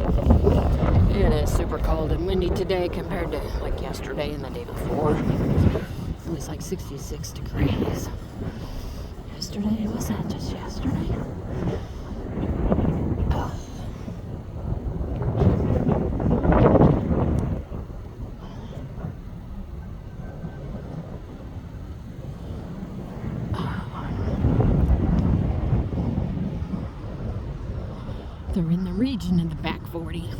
It is super cold and windy today compared to like yesterday and the day before. It was like 66 degrees. Yesterday, was that just yesterday? Oh. They're in the region in the back 40.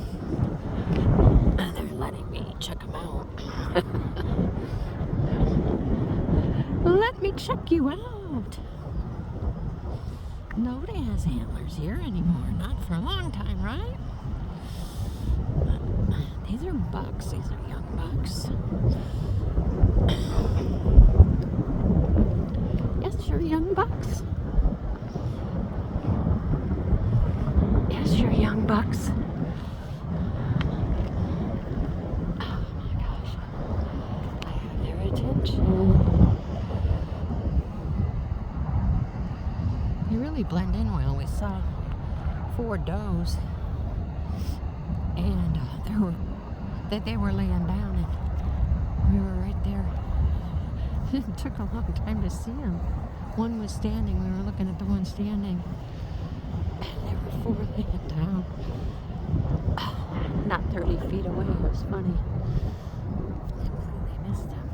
And they're letting me check them out. Let me check you out. Nobody has antlers here anymore. Not for a long time, right? These are bucks. These are young bucks. Yes, you're young bucks. Yes, you're young bucks. Oh my gosh. I have their attention. They really blend in well. We saw 4 does, and they were laying down, and we were right there. It took a long time to see them. One was standing. We were looking at the one standing, and there were 4 laying down. Not 30 feet away. It was funny. I completely missed them.